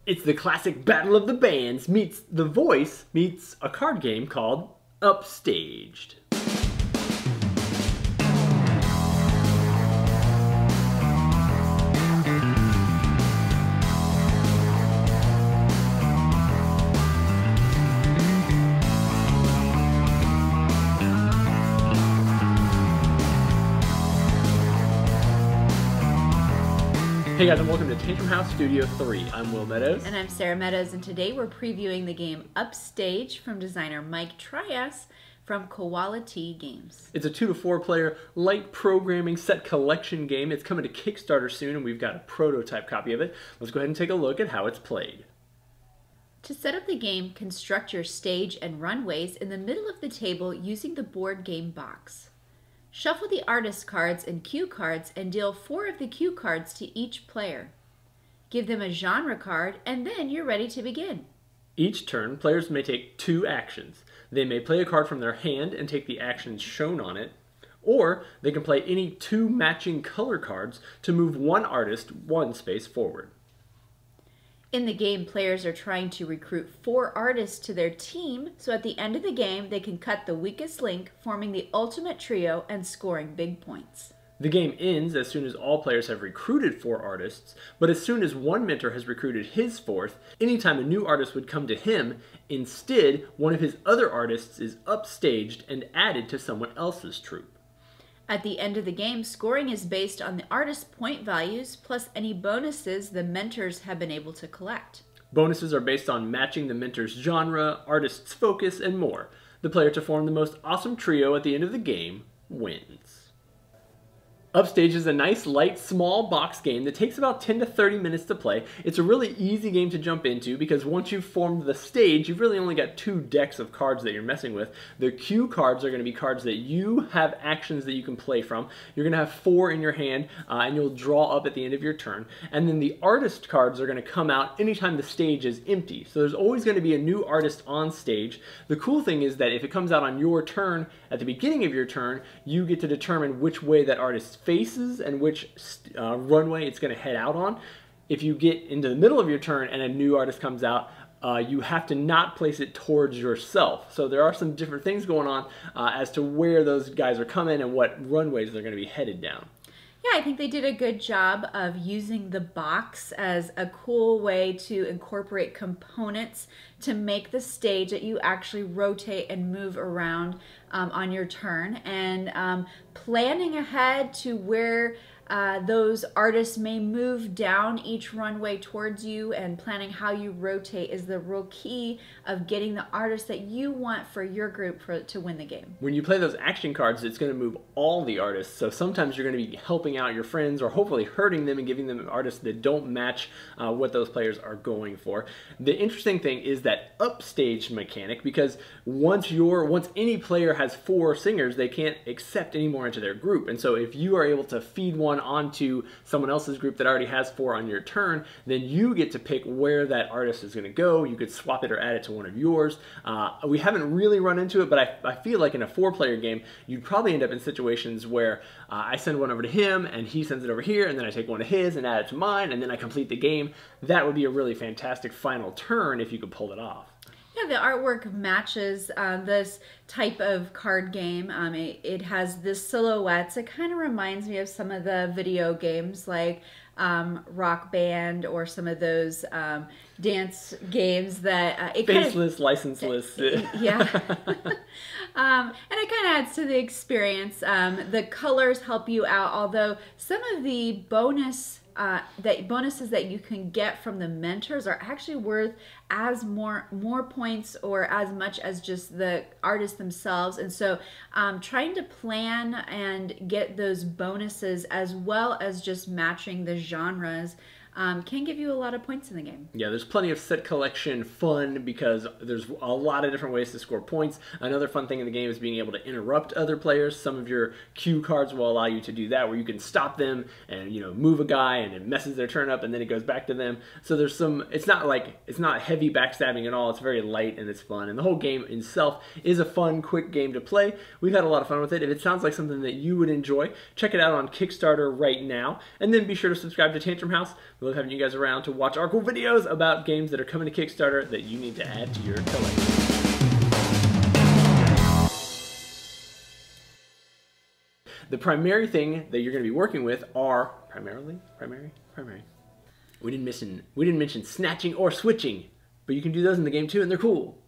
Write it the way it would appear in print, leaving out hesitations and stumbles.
It's the classic Battle of the Bands meets The Voice meets a card game called Upstaged. Hey guys, and welcome to Tantrum House Studio 3. I'm Will Meadows. And I'm Sara Meadows, and today we're previewing the game Upstaged from designer Mike Trias from Koalatie Games. It's a 2 to 4 player light programming set collection game. It's coming to Kickstarter soon, and we've got a prototype copy of it. Let's go ahead and take a look at how it's played. To set up the game, construct your stage and runways in the middle of the table using the board game box. Shuffle the artist cards and cue cards and deal 4 of the cue cards to each player. Give them a genre card, and then you're ready to begin. Each turn, players may take 2 actions. They may play a card from their hand and take the actions shown on it, or they can play any 2 matching color cards to move one artist 1 space forward. In the game, players are trying to recruit 4 artists to their team, so at the end of the game, they can cut the weakest link, forming the ultimate trio and scoring big points. The game ends as soon as all players have recruited 4 artists, but as soon as one mentor has recruited his 4th, anytime a new artist would come to him, instead, one of his other artists is upstaged and added to someone else's troupe. At the end of the game, scoring is based on the artist's point values plus any bonuses the mentors have been able to collect. Bonuses are based on matching the mentor's genre, artist's focus, and more. The player to form the most awesome trio at the end of the game wins. Upstage is a nice, light, small box game that takes about 10 to 30 minutes to play. It's a really easy game to jump into because once you've formed the stage, you've really only got 2 decks of cards that you're messing with. The cue cards are going to be cards that you have actions that you can play from. You're going to have 4 in your hand, and you'll draw up at the end of your turn. And then the artist cards are going to come out anytime the stage is empty. So there's always going to be a new artist on stage. The cool thing is that if it comes out on your turn, at the beginning of your turn, you get to determine which way that artist faces and which runway it's going to head out on. If you get into the middle of your turn and a new artist comes out, you have to not place it towards yourself. So there are some different things going on as to where those guys are coming and what runways they're going to be headed down. Yeah, I think they did a good job of using the box as a cool way to incorporate components to make the stage that you actually rotate and move around on your turn, and planning ahead to where those artists may move down each runway towards you, and planning how you rotate is the real key of getting the artist that you want for your group to win the game. When you play those action cards, it's going to move all the artists, so sometimes you're going to be helping out your friends or hopefully hurting them and giving them artists that don't match what those players are going for. The interesting thing is that upstage mechanic, because once any player has 4 singers, they can't accept any more into their group, and so if you are able to feed one onto someone else's group that already has 4 on your turn, then you get to pick where that artist is going to go. You could swap it or add it to one of yours. We haven't really run into it, but I feel like in a 4-player game, you'd probably end up in situations where I send one over to him and he sends it over here, and then I take one of his and add it to mine, and then I complete the game. That would be a really fantastic final turn if you could pull it off. Yeah, the artwork matches this type of card game. It has this silhouettes. It kind of reminds me of some of the video games like Rock Band or some of those dance games that faceless, licenseless. Yeah. And it kind of adds to the experience. The colors help you out, although some of the bonuses that you can get from the mentors are actually worth as more points or as much as just the artists themselves. And so trying to plan and get those bonuses as well as just matching the genres can give you a lot of points in the game. Yeah, there's plenty of set collection fun because there's a lot of different ways to score points. Another fun thing in the game is being able to interrupt other players. Some of your cue cards will allow you to do that, where you can stop them and, you know, move a guy and it messes their turn up and then it goes back to them. So there's some, it's not heavy backstabbing at all. It's very light and it's fun. And the whole game itself is a fun, quick game to play. We've had a lot of fun with it. If it sounds like something that you would enjoy, check it out on Kickstarter right now. And then be sure to subscribe to Tantrum House. We love having you guys around to watch our cool videos about games that are coming to Kickstarter that you need to add to your collection. The primary thing that you're going to be working with are primary. We didn't mention snatching or switching, but you can do those in the game too, and they're cool.